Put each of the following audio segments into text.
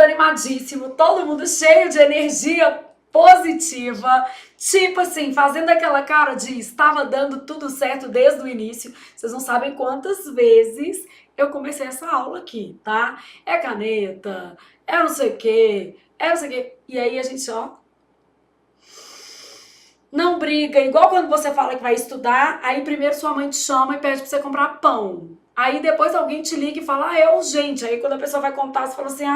mundo animadíssimo, todo mundo cheio de energia positiva, tipo assim, fazendo aquela cara de estava dando tudo certo desde o início. Vocês não sabem quantas vezes eu comecei essa aula aqui, tá? É caneta, é não sei o quê, é não sei o quê. E aí a gente, ó, não briga, igual quando você fala que vai estudar, aí primeiro sua mãe te chama e pede pra você comprar pão. Aí depois alguém te liga e fala, é urgente. Aí quando a pessoa vai contar, você fala assim,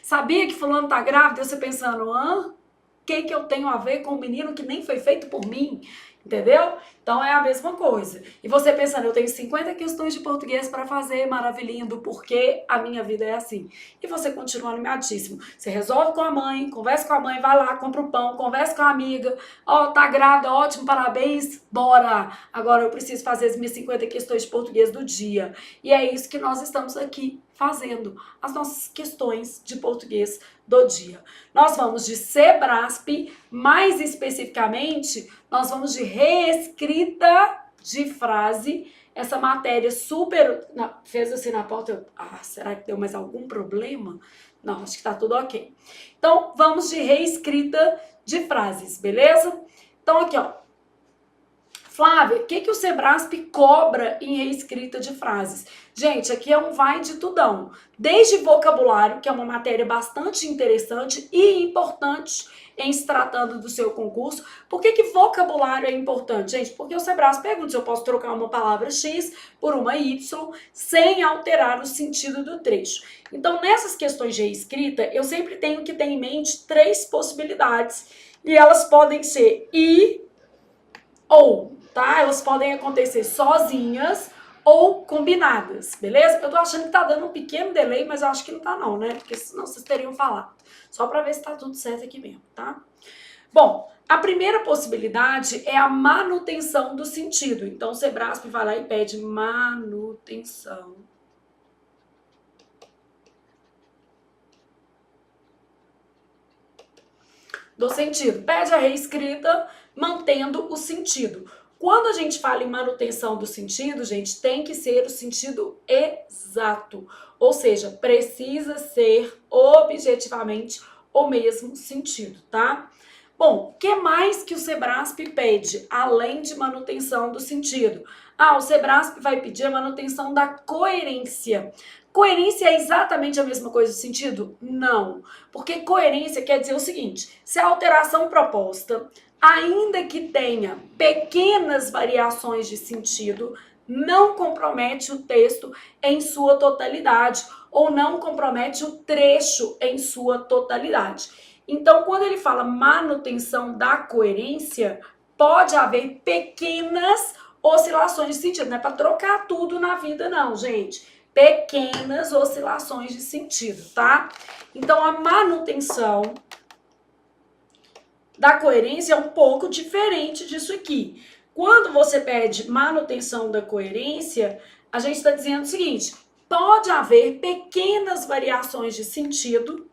sabia que fulano tá grávida? E você pensando, que eu tenho a ver com um menino que nem foi feito por mim? Entendeu? Então é a mesma coisa. E você pensando, eu tenho 50 questões de português para fazer, maravilhindo, porque a minha vida é assim. E você continua animadíssimo. Você resolve com a mãe, conversa com a mãe, vai lá, compra o pão, conversa com a amiga. Tá grávida, ótimo, parabéns, bora. Agora eu preciso fazer as minhas 50 questões de português do dia. E é isso que nós estamos aqui fazendo, as nossas questões de português do dia. Nós vamos de Sebrasp, mais especificamente, nós vamos de reescrita de frase. Essa matéria super... fez assim na pauta, será que deu mais algum problema? Não, acho que tá tudo ok. Então, vamos de reescrita de frases, beleza? Então, aqui, ó. Flávia, o que o Sebrasp cobra em reescrita de frases? Gente, aqui é um vai de tudão. Desde vocabulário, que é uma matéria bastante interessante e importante em se tratando do seu concurso. Por que vocabulário é importante, gente? Porque o Sebrasp pergunta se eu posso trocar uma palavra X por uma Y sem alterar o sentido do trecho. Então, nessas questões de reescrita, eu sempre tenho que ter em mente 3 possibilidades. E elas podem ser e ou, tá? Elas podem acontecer sozinhas ou combinadas, beleza? Eu tô achando que tá dando um pequeno delay, mas eu acho que não tá não, né? Porque senão vocês teriam falado. Só pra ver se tá tudo certo aqui mesmo, tá? Bom, a primeira possibilidade é a manutenção do sentido. Então, o Sebrasp vai lá e pede manutenção do sentido. Pede a reescrita mantendo o sentido. Quando a gente fala em manutenção do sentido, gente, tem que ser o sentido exato. Ou seja, precisa ser objetivamente o mesmo sentido, tá? Bom, o que mais que o Sebrasp pede, além de manutenção do sentido? O Sebrasp vai pedir a manutenção da coerência. Coerência é exatamente a mesma coisa do sentido? Não, porque coerência quer dizer o seguinte, se a alteração proposta, ainda que tenha pequenas variações de sentido, não compromete o texto em sua totalidade ou não compromete o trecho em sua totalidade. Então, quando ele fala manutenção da coerência, pode haver pequenas oscilações de sentido. Não é para trocar tudo na vida, não, gente. Pequenas oscilações de sentido, tá? Então, a manutenção da coerência é um pouco diferente disso aqui. Quando você pede manutenção da coerência, a gente está dizendo o seguinte, pode haver pequenas variações de sentido,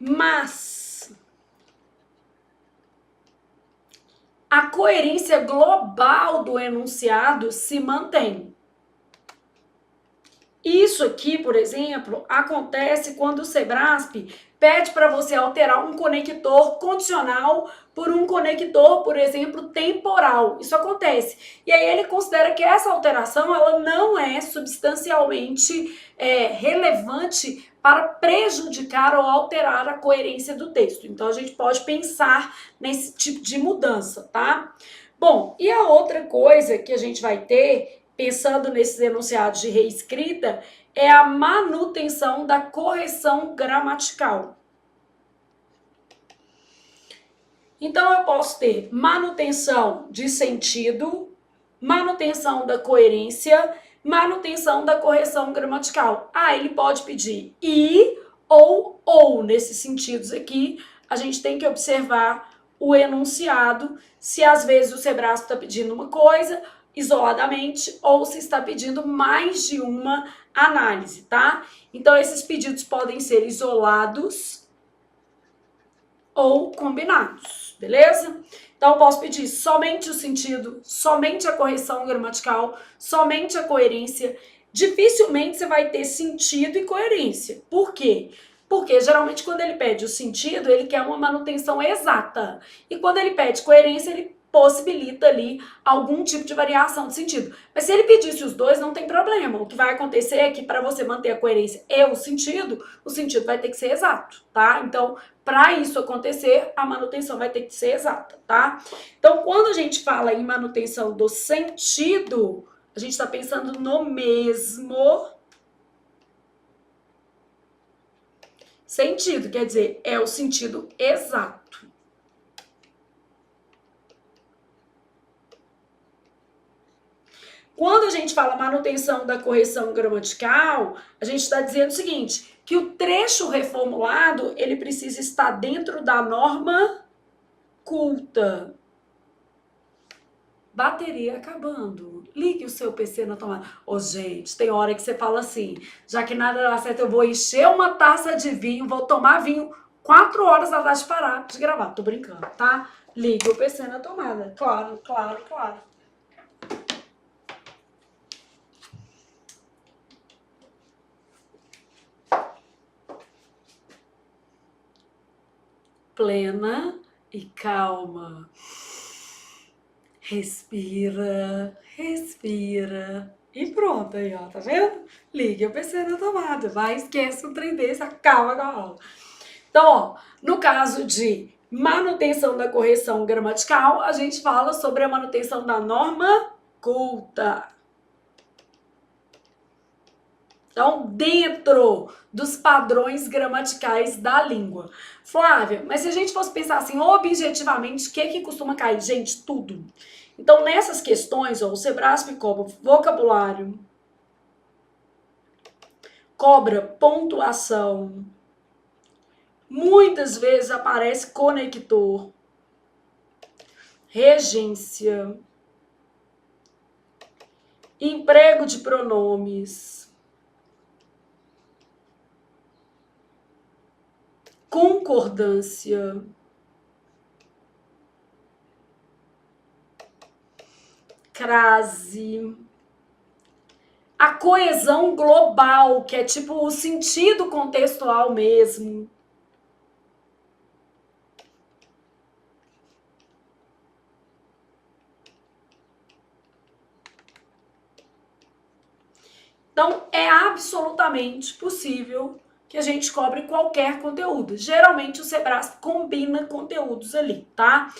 mas a coerência global do enunciado se mantém. Isso aqui, por exemplo, acontece quando o Sebrasp pede para você alterar um conector condicional por um conector, por exemplo, temporal. Isso acontece. E aí ele considera que essa alteração ela não é substancialmente relevante para prejudicar ou alterar a coerência do texto. Então, a gente pode pensar nesse tipo de mudança, tá? Bom, e a outra coisa que a gente vai ter pensando nesses enunciados de reescrita, é a manutenção da correção gramatical. Então, eu posso ter manutenção de sentido, manutenção da coerência, manutenção da correção gramatical. Ele pode pedir e ou nesses sentidos aqui, a gente tem que observar o enunciado, se às vezes o Sebrasp está pedindo uma coisa, isoladamente, ou se está pedindo mais de uma análise, tá? Então, esses pedidos podem ser isolados ou combinados, beleza? Então, eu posso pedir somente o sentido, somente a correção gramatical, somente a coerência. dificilmente você vai ter sentido e coerência. Por quê? Porque geralmente quando ele pede o sentido, ele quer uma manutenção exata. E quando ele pede coerência, ele possibilita ali algum tipo de variação de sentido. Mas se ele pedisse os dois, não tem problema. O que vai acontecer é que para você manter a coerência e o sentido vai ter que ser exato, tá? Então, para isso acontecer, a manutenção vai ter que ser exata, tá? Então, quando a gente fala em manutenção do sentido, a gente está pensando no mesmo sentido, quer dizer, é o sentido exato. Quando a gente fala manutenção da correção gramatical, a gente está dizendo o seguinte, que o trecho reformulado, ele precisa estar dentro da norma culta. Bateria acabando. Ligue o seu PC na tomada. Ô, gente, tem hora que você fala assim, já que nada dá certo, eu vou encher uma taça de vinho, vou tomar vinho 4 horas da tarde parar de gravar. Tô brincando, tá? Ligue o PC na tomada. Claro, claro, claro. Plena e calma. Respira, respira. E pronto aí, ó, tá vendo? Ligue o PC na tomada, vai, esquece um trem desse, acaba com a aula. Então, ó, no caso de manutenção da correção gramatical, a gente fala sobre a manutenção da norma culta. Então, dentro dos padrões gramaticais da língua. Flávia, mas se a gente fosse pensar assim, objetivamente, o que costuma cair? Gente, tudo. Então, nessas questões, ó, o Sebrasp cobra vocabulário, cobra pontuação, muitas vezes aparece conector, regência, emprego de pronomes, concordância, crase, a coesão global, que é tipo o sentido contextual mesmo. Então, é absolutamente possível que a gente cobre qualquer conteúdo. Geralmente, o Sebrasp combina conteúdos ali, tá?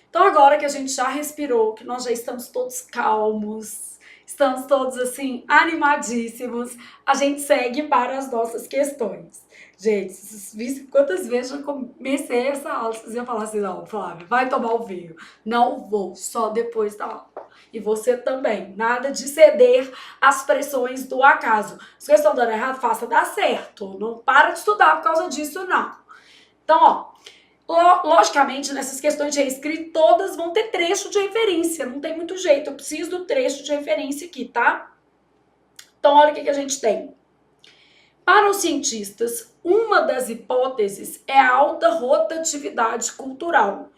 Então, agora que a gente já respirou, que nós já estamos todos calmos, estamos todos, assim, animadíssimos, a gente segue para as nossas questões. Gente, vocês viram quantas vezes eu comecei essa aula, vocês iam falar assim, não, Flávia, vai tomar o vinho. Não vou, só depois da aula. E você também, nada de ceder às pressões do acaso. Se vocês estão dando errado, faça dar certo. Não para de estudar por causa disso, não. Então, ó, logicamente, nessas questões de reescrito, todas vão ter trecho de referência. Não tem muito jeito, eu preciso do trecho de referência aqui, tá? Então, olha o que a gente tem. Para os cientistas, uma das hipóteses é a alta rotatividade cultural.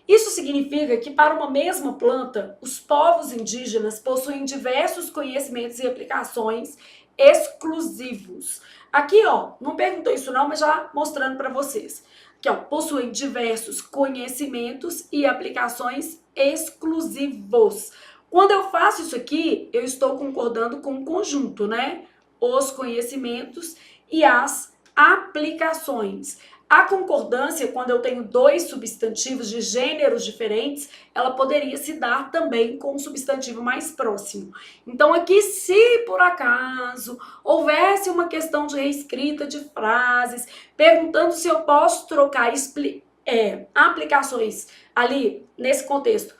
Isso significa que para uma mesma planta, os povos indígenas possuem diversos conhecimentos e aplicações exclusivos. Aqui, ó, não perguntou isso não, mas já mostrando para vocês. Aqui, ó, possuem diversos conhecimentos e aplicações exclusivos. Quando eu faço isso aqui, eu estou concordando com o conjunto, né? Os conhecimentos e as aplicações. A concordância, quando eu tenho dois substantivos de gêneros diferentes, ela poderia se dar também com um substantivo mais próximo. Então, aqui, se por acaso houvesse uma questão de reescrita de frases, perguntando se eu posso trocar aplicações ali, nesse contexto,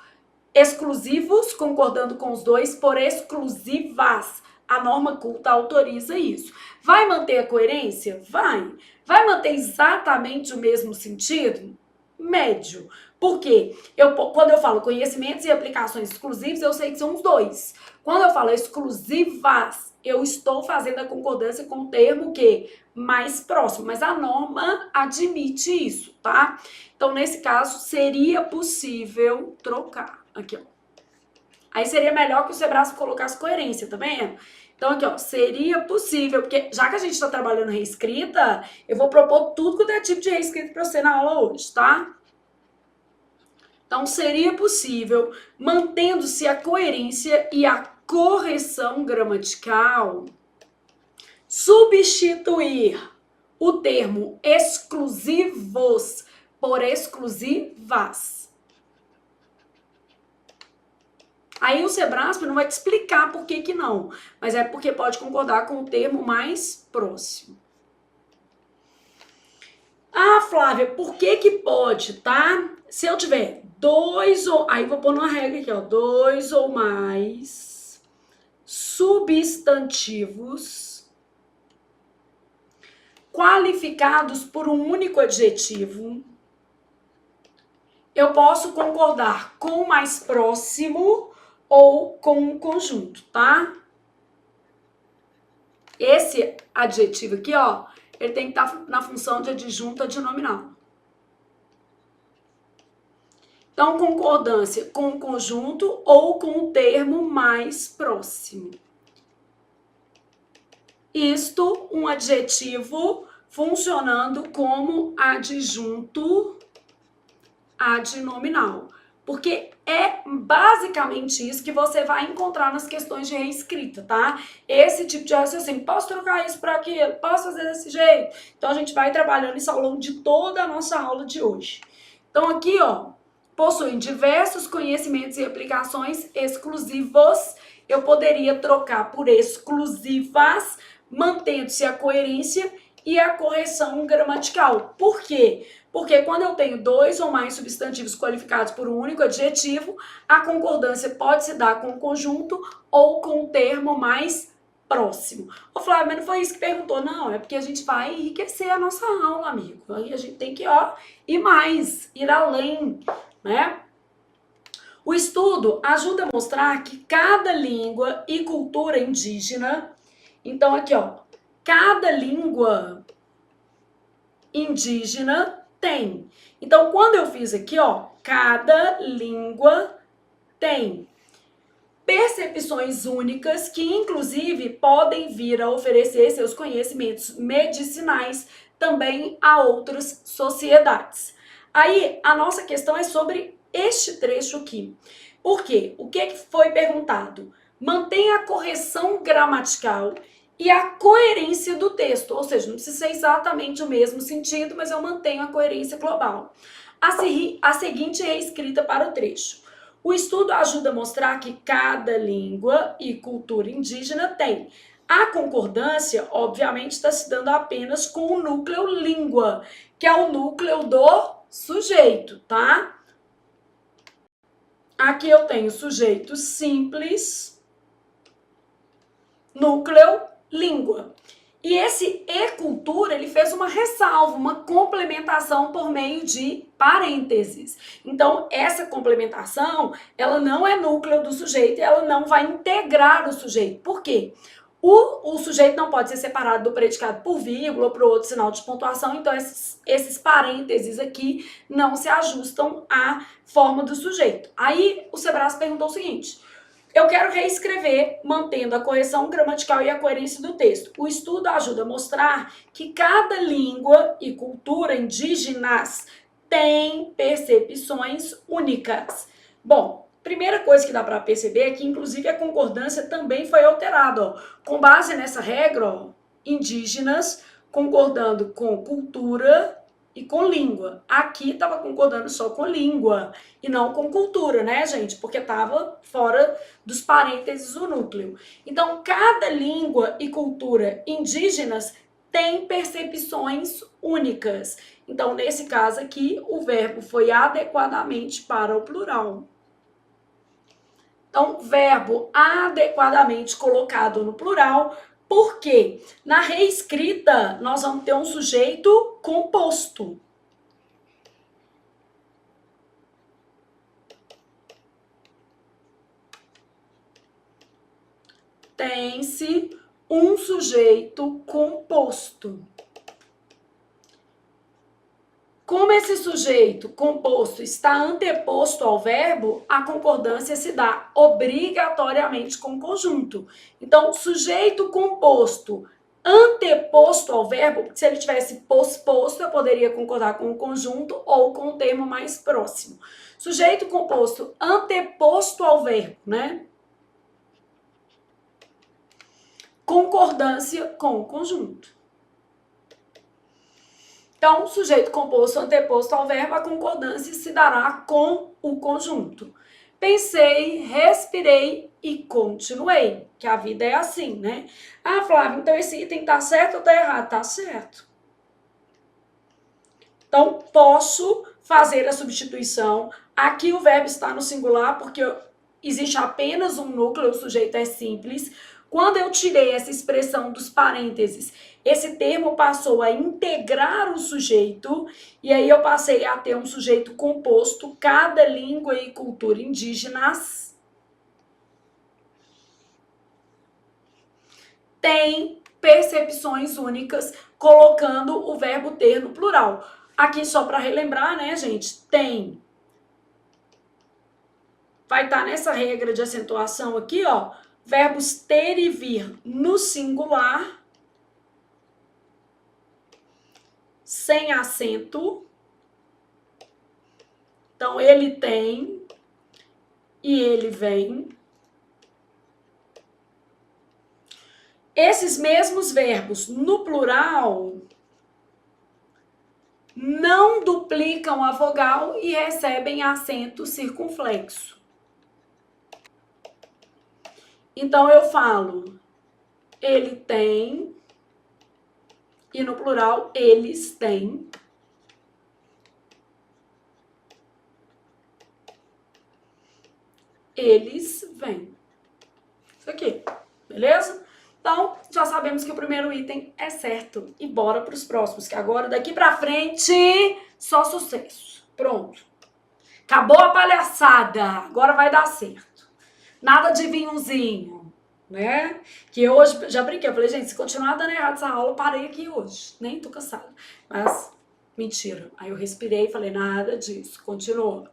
exclusivos, concordando com os dois, por exclusivas. A norma culta autoriza isso. Vai manter a coerência? Vai. Vai manter exatamente o mesmo sentido? Médio. Por quê? Quando eu falo conhecimentos e aplicações exclusivos, eu sei que são os dois. Quando eu falo exclusivas, eu estou fazendo a concordância com o termo que mais próximo, mas a norma admite isso, tá? Então, nesse caso, seria possível trocar. Aqui, ó. Aí seria melhor que o Sebrasp colocasse coerência, tá vendo? Então aqui, ó, seria possível, porque já que a gente está trabalhando reescrita, eu vou propor tudo quanto é tipo de reescrita para você na aula hoje, tá? Então seria possível, mantendo-se a coerência e a correção gramatical, substituir o termo exclusivos por exclusivas. Aí o Sebrasp não vai te explicar por que não, mas é porque pode concordar com o termo mais próximo. Ah, Flávia, por que pode, tá? Se eu tiver dois ou... Aí vou pôr uma regra aqui, ó. 2 ou mais substantivos qualificados por um único adjetivo, eu posso concordar com o mais próximo ou com o conjunto, tá? Esse adjetivo aqui, ó, ele tem que estar na função de adjunto adnominal. Então, concordância com o conjunto ou com o termo mais próximo. Isto, um adjetivo funcionando como adjunto adnominal. Porque é basicamente isso que você vai encontrar nas questões de reescrita, tá? Esse tipo de raciocínio. Posso trocar isso para aquilo? Posso fazer desse jeito? Então, a gente vai trabalhando isso ao longo de toda a nossa aula de hoje. Então, aqui, ó, possuem diversos conhecimentos e aplicações exclusivos. Eu poderia trocar por exclusivas, mantendo-se a coerência e a correção gramatical. Por quê? Porque quando eu tenho dois ou mais substantivos qualificados por um único adjetivo, a concordância pode se dar com o conjunto ou com o termo mais próximo. Ô Flávio, mas não foi isso que perguntou, não. É porque a gente vai enriquecer a nossa aula, amigo. Aí a gente tem que, ó, ir mais, ir além, né? O estudo ajuda a mostrar que cada língua e cultura indígena... Então, aqui, ó, cada língua indígena tem. Então, quando eu fiz aqui, ó, cada língua tem percepções únicas que, inclusive, podem vir a oferecer seus conhecimentos medicinais também a outras sociedades. Aí, a nossa questão é sobre este trecho aqui. Por quê? O que foi perguntado? Mantenha a correção gramatical e a coerência do texto, ou seja, não precisa ser exatamente o mesmo sentido, mas eu mantenho a coerência global. A seguinte reescrita para o trecho. O estudo ajuda a mostrar que cada língua e cultura indígena tem. A concordância, obviamente, está se dando apenas com o núcleo língua, que é o núcleo do sujeito, tá? Aqui eu tenho sujeito simples, núcleo língua. E esse e-cultura, ele fez uma ressalva, uma complementação por meio de parênteses. Então, essa complementação, ela não é núcleo do sujeito, ela não vai integrar o sujeito. Por quê? O sujeito não pode ser separado do predicado por vírgula ou por outro sinal de pontuação, então esses parênteses aqui não se ajustam à forma do sujeito. Aí, o Sebrasp perguntou o seguinte: eu quero reescrever, mantendo a correção gramatical e a coerência do texto. O estudo ajuda a mostrar que cada língua e cultura indígenas tem percepções únicas. Bom, primeira coisa que dá para perceber é que, inclusive, a concordância também foi alterada. Ó. Com base nessa regra, ó, indígenas concordando com cultura e com língua. Aqui estava concordando só com língua e não com cultura, né, gente? Porque estava fora dos parênteses o núcleo. Então, cada língua e cultura indígenas tem percepções únicas. Então, nesse caso aqui, o verbo foi adequadamente para o plural. Então, verbo adequadamente colocado no plural, porque na reescrita nós vamos ter um sujeito composto. Tem-se um sujeito composto. Como esse sujeito composto está anteposto ao verbo, a concordância se dá obrigatoriamente com o conjunto. Então, sujeito composto anteposto ao verbo, se ele tivesse posposto, eu poderia concordar com o conjunto ou com o termo mais próximo. Sujeito composto anteposto ao verbo, né? Concordância com o conjunto. Então, sujeito composto anteposto ao verbo, a concordância se dará com o conjunto. Pensei, respirei e continuei. Que a vida é assim, né? Ah, Flávia, então esse item tá certo ou tá errado? Tá certo. Então, posso fazer a substituição. Aqui o verbo está no singular porque existe apenas um núcleo, o sujeito é simples. Quando eu tirei essa expressão dos parênteses, esse termo passou a integrar o sujeito, e aí eu passei a ter um sujeito composto, cada língua e cultura indígenas tem percepções únicas, colocando o verbo ter no plural. Aqui só para relembrar, né, gente, tem. Vai estar nessa regra de acentuação aqui, ó, verbos ter e vir no singular, sem acento. Então, ele tem e ele vem. Esses mesmos verbos no plural não duplicam a vogal e recebem acento circunflexo. Então, eu falo, ele tem, e no plural, eles têm. Eles vêm. Isso aqui, beleza? Então, já sabemos que o primeiro item é certo. E bora para os próximos, que agora, daqui para frente, só sucesso. Pronto. Acabou a palhaçada. Agora vai dar certo. Nada de vinhozinho, né? Que hoje, já brinquei, eu falei, gente, se continuar dando errado essa aula, eu parei aqui hoje. Nem tô cansada. Mas, mentira. Aí eu respirei e falei, nada disso. Continua.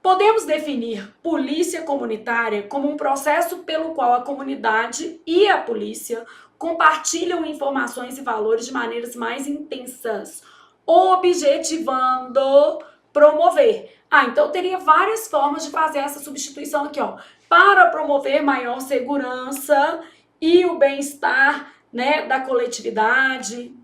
Podemos definir polícia comunitária como um processo pelo qual a comunidade e a polícia compartilham informações e valores de maneiras mais intensas, objetivando promover. Então teria várias formas de fazer essa substituição aqui, ó. Para promover maior segurança e o bem-estar, né, da coletividade.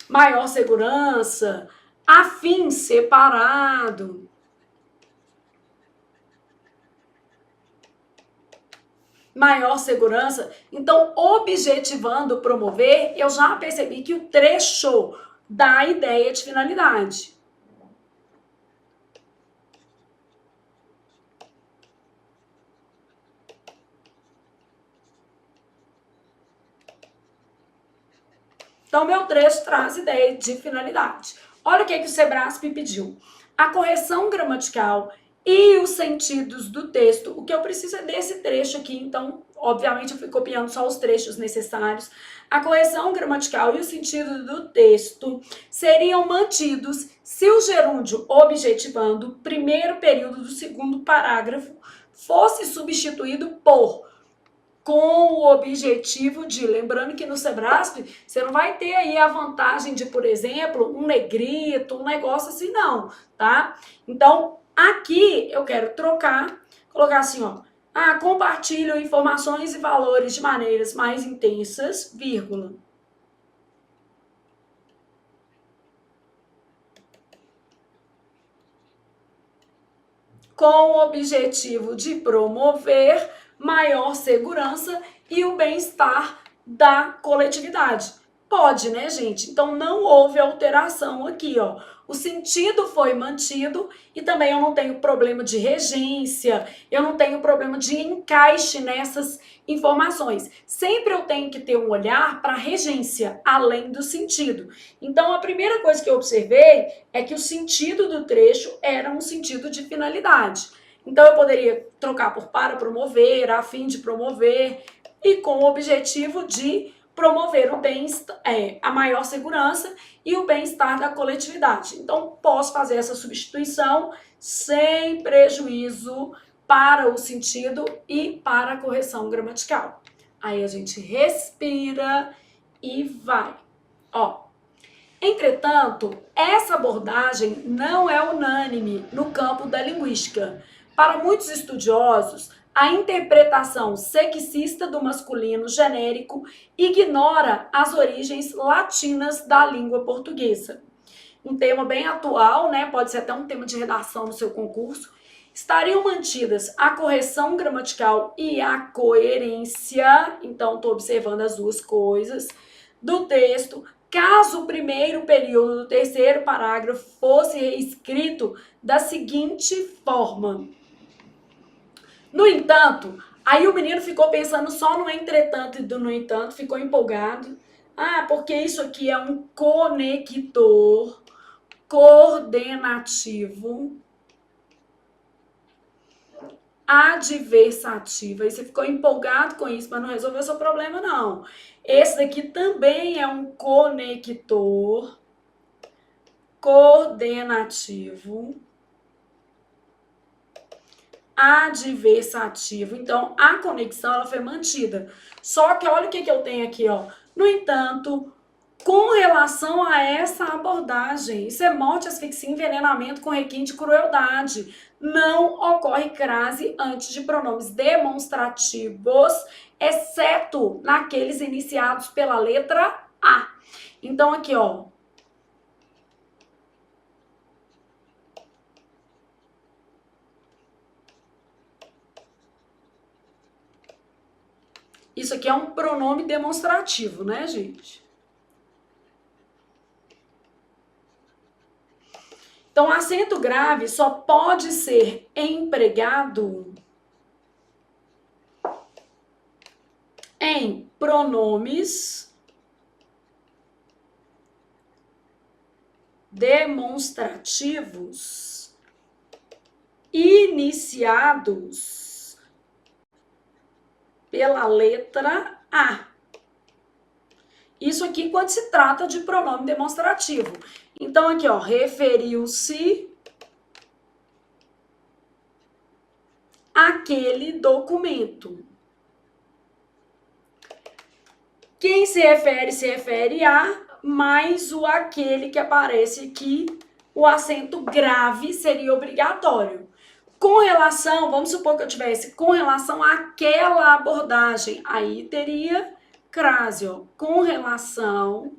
Maior segurança, afim separado. Maior segurança. Então, objetivando promover, eu já percebi que o trecho dá a ideia de finalidade. Então, meu trecho traz ideia de finalidade. Olha o que o Sebrasp pediu. A correção gramatical e os sentidos do texto. O que eu preciso é desse trecho aqui, então, obviamente, eu fui copiando só os trechos necessários. A correção gramatical e o sentido do texto seriam mantidos se o gerúndio objetivando, primeiro período do segundo parágrafo, fosse substituído por com o objetivo de, lembrando que no Sebrasp, você não vai ter aí a vantagem de, por exemplo, um negrito, um negócio assim, não, tá? Então, aqui eu quero trocar, colocar assim, ó, compartilham informações e valores de maneiras mais intensas, vírgula. Com o objetivo de promover maior segurança e o bem-estar da coletividade. Pode, né, gente? Então, não houve alteração aqui, ó. O sentido foi mantido e também eu não tenho problema de regência, eu não tenho problema de encaixe nessas informações. Sempre eu tenho que ter um olhar para a regência, além do sentido. Então, a primeira coisa que eu observei é que o sentido do trecho era um sentido de finalidade. Então, eu poderia trocar por para promover, a fim de promover, e com o objetivo de promover o bem-estar, a maior segurança e o bem-estar da coletividade. Então, posso fazer essa substituição sem prejuízo para o sentido e para a correção gramatical. Aí a gente respira e vai. Ó. Entretanto, essa abordagem não é unânime no campo da linguística. Para muitos estudiosos, a interpretação sexista do masculino genérico ignora as origens latinas da língua portuguesa. Um tema bem atual, né? Pode ser até um tema de redação no seu concurso. Estariam mantidas a correção gramatical e a coerência, então estou observando as duas coisas, do texto, caso o primeiro período do terceiro parágrafo fosse reescrito da seguinte forma. No entanto, aí o menino ficou pensando só no entretanto e do no entanto, ficou empolgado. Ah, porque isso aqui é um conector coordenativo adversativo. Aí você ficou empolgado com isso, mas não resolveu seu problema, não. Esse daqui também é um conector coordenativo adversativo. Então, a conexão ela foi mantida. Só que olha o que eu tenho aqui, ó. No entanto, com relação a essa abordagem, isso é morte, asfixia, envenenamento com requinte de crueldade. Não ocorre crase antes de pronomes demonstrativos, exceto naqueles iniciados pela letra A. Então, aqui, ó. Isso aqui é um pronome demonstrativo, né, gente? Então, acento grave só pode ser empregado em pronomes demonstrativos iniciados pela letra A. Isso aqui quando se trata de pronome demonstrativo. Então, aqui, ó, referiu-se àquele documento. Quem se refere a, mais o aquele que aparece aqui, o acento grave seria obrigatório. Com relação, vamos supor que eu tivesse com relação àquela abordagem, aí teria crase, ó, com relação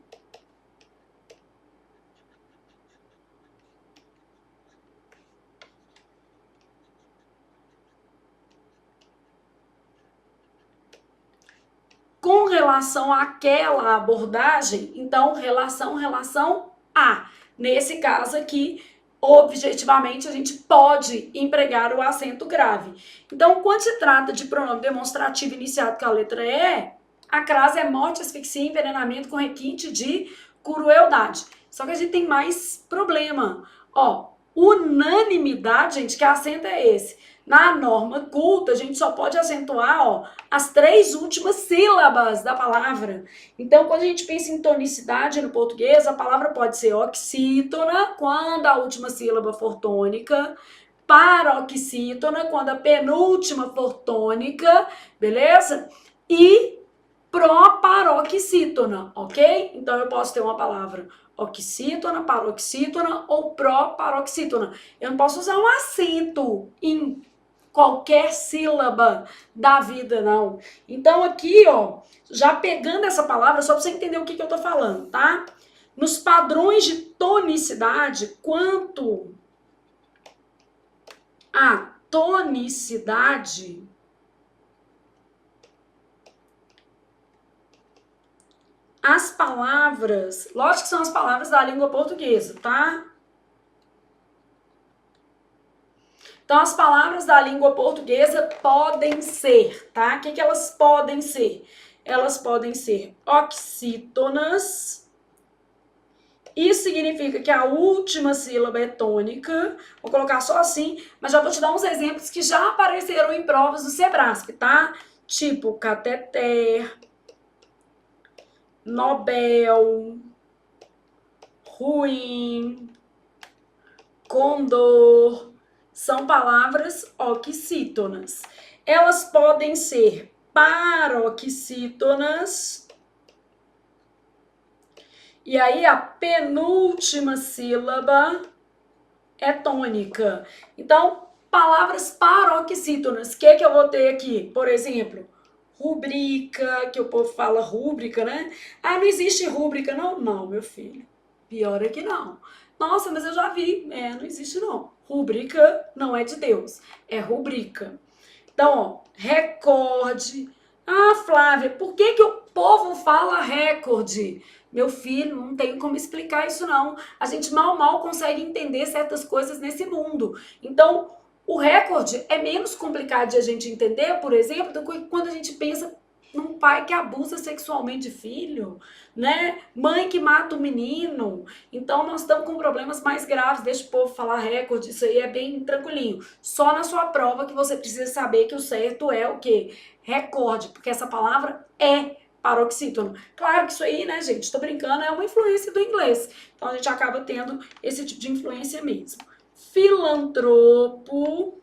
àquela abordagem, então relação a. Nesse caso aqui, objetivamente, a gente pode empregar o acento grave. Então, quando se trata de pronome demonstrativo iniciado com a letra E, a crase é morte, asfixia, envenenamento com requinte de crueldade. Só que a gente tem mais problema. Ó, unanimidade, gente, que acento é esse? Na norma culta, a gente só pode acentuar, ó, as 3 últimas sílabas da palavra. Então, quando a gente pensa em tonicidade no português, a palavra pode ser oxítona, quando a última sílaba for tônica, paroxítona, quando a penúltima for tônica, beleza? E proparoxítona, ok? Então, eu posso ter uma palavra oxítona, paroxítona ou proparoxítona. Eu não posso usar um acento em qualquer sílaba da vida, não. Então, aqui, ó, já pegando essa palavra, só para você entender o que eu tô falando, tá? Nos padrões de tonicidade, quanto a tonicidade, as palavras, lógico que são as palavras da língua portuguesa, tá? Então, as palavras da língua portuguesa podem ser, tá? O que elas podem ser? Elas podem ser oxítonas Isso significa que a última sílaba é tônica. Vou colocar só assim, mas já vou te dar uns exemplos que já apareceram em provas do Sebrasp, tá? Tipo cateter, Nobel, ruim, condor. São palavras oxítonas. Elas podem ser paroxítonas. E aí a penúltima sílaba é tônica. Então, palavras paroxítonas. O que eu vou ter aqui? Por exemplo, rubrica, que o povo fala rúbrica, né? Ah, não existe rúbrica, não? Não, meu filho. Pior é que não. Nossa, mas eu já vi. Não existe não. Rúbrica não é de Deus. É rubrica. Então, ó, recorde. Ah, Flávia, por que o povo fala recorde? Meu filho, não tem como explicar isso não. A gente mal consegue entender certas coisas nesse mundo. Então, o recorde é menos complicado de a gente entender, por exemplo, do que quando a gente pensa num pai que abusa sexualmente de filho, né? Mãe que mata o menino. Então, nós estamos com problemas mais graves. Deixa o povo falar recorde, isso aí é bem tranquilinho. Só na sua prova que você precisa saber que o certo é o quê? Recorde, porque essa palavra é paroxítono. Claro que isso aí, né, gente, tô brincando, é uma influência do inglês. Então, a gente acaba tendo esse tipo de influência mesmo. Filantropo.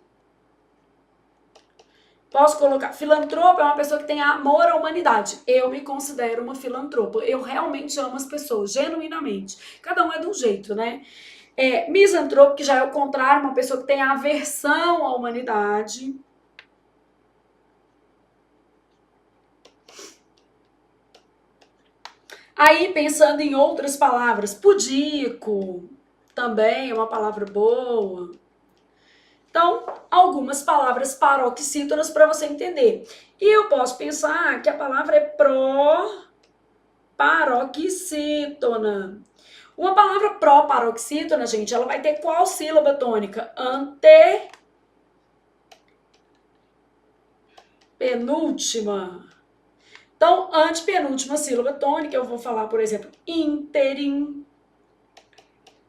Posso colocar, filantropo é uma pessoa que tem amor à humanidade. Eu me considero uma filantropo. Eu realmente amo as pessoas, genuinamente. Cada um é de um jeito, né? Misantropo, que já é o contrário, uma pessoa que tem aversão à humanidade. Aí, pensando em outras palavras, pudico também é uma palavra boa. Então, algumas palavras paroxítonas para você entender. E eu posso pensar que a palavra é pró-paroxítona. Uma palavra pró-paroxítona, gente, ela vai ter qual sílaba tônica? Antepenúltima. Então, antepenúltima sílaba tônica, eu vou falar, por exemplo, ínterim.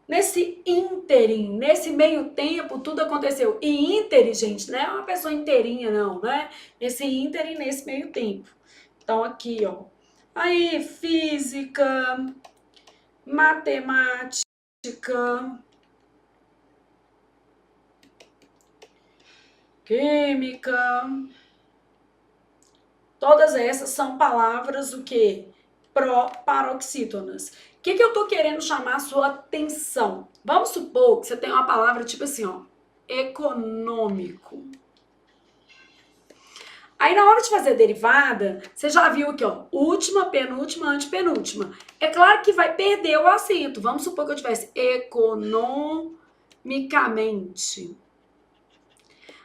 Nesse ínterim, nesse meio tempo, tudo aconteceu. E ínterim, gente, não é uma pessoa inteirinha, não, né? Nesse ínterim, nesse meio tempo. Então, aqui, ó. Aí, física, matemática, química. Todas essas são palavras, o quê? Pró-paroxítonas. O que eu tô querendo chamar a sua atenção? Vamos supor que você tem uma palavra tipo assim, ó, econômico. Aí na hora de fazer a derivada, você já viu aqui, ó, última, penúltima, antepenúltima. É claro que vai perder o acento. Vamos supor que eu tivesse economicamente.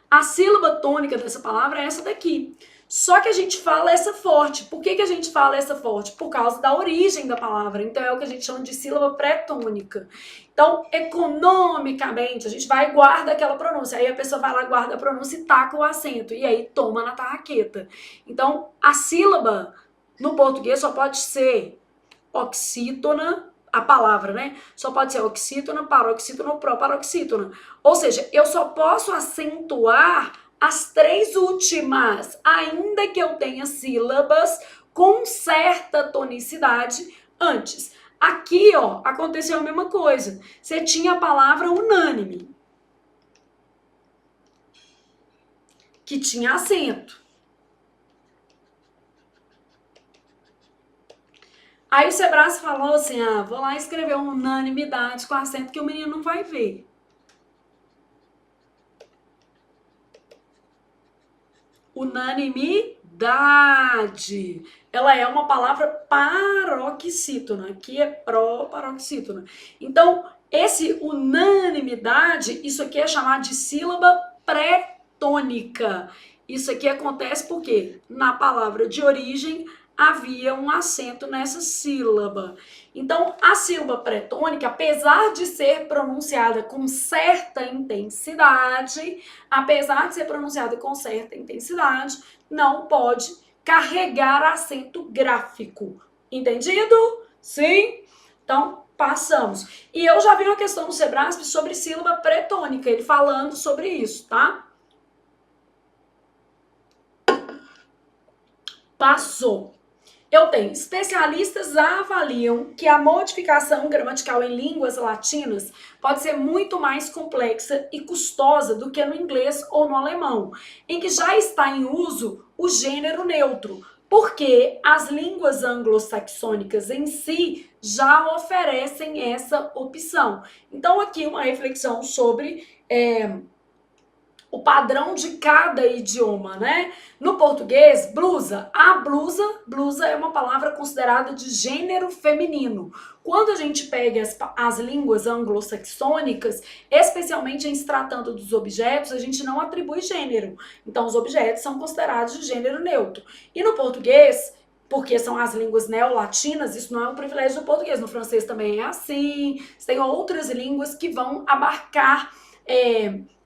A sílaba tônica dessa palavra é essa daqui. Só que a gente fala essa forte. Por que a gente fala essa forte? Por causa da origem da palavra. Então, é o que a gente chama de sílaba pré-tônica. Então, economicamente, a gente vai e guarda aquela pronúncia. Aí a pessoa vai lá, guarda a pronúncia e taca o acento. E aí toma na tarraqueta. Então, a sílaba no português só pode ser oxítona, a palavra, né? Só pode ser oxítona, paroxítona ou proparoxítona. Ou seja, eu só posso acentuar as três últimas, ainda que eu tenha sílabas com certa tonicidade antes. Aqui, ó, aconteceu a mesma coisa. Você tinha a palavra unânime, que tinha acento. Aí o Sebrasp falou assim, vou lá escrever unanimidade com acento que o menino não vai ver. Unanimidade. Ela é uma palavra paroxítona, que é pró-paroxítona. Então, esse unanimidade, isso aqui é chamado de sílaba pré-tônica. Isso aqui acontece porque na palavra de origem havia um acento nessa sílaba. Então, a sílaba pré-tônica, apesar de ser pronunciada com certa intensidade, não pode carregar acento gráfico. Entendido? Sim? Então, passamos. E eu já vi uma questão no Sebrasp sobre sílaba pretônica, ele falando sobre isso, tá? Passou. Eu tenho, especialistas avaliam que a modificação gramatical em línguas latinas pode ser muito mais complexa e custosa do que no inglês ou no alemão, em que já está em uso o gênero neutro, porque as línguas anglo-saxônicas em si já oferecem essa opção. Então, aqui uma reflexão sobre o padrão de cada idioma, né? No português, blusa. A blusa é uma palavra considerada de gênero feminino. Quando a gente pega as línguas anglo-saxônicas, especialmente em se tratando dos objetos, a gente não atribui gênero. Então, os objetos são considerados de gênero neutro. E no português, porque são as línguas neolatinas, isso não é um privilégio do português. No francês também é assim. Tem outras línguas que vão abarcar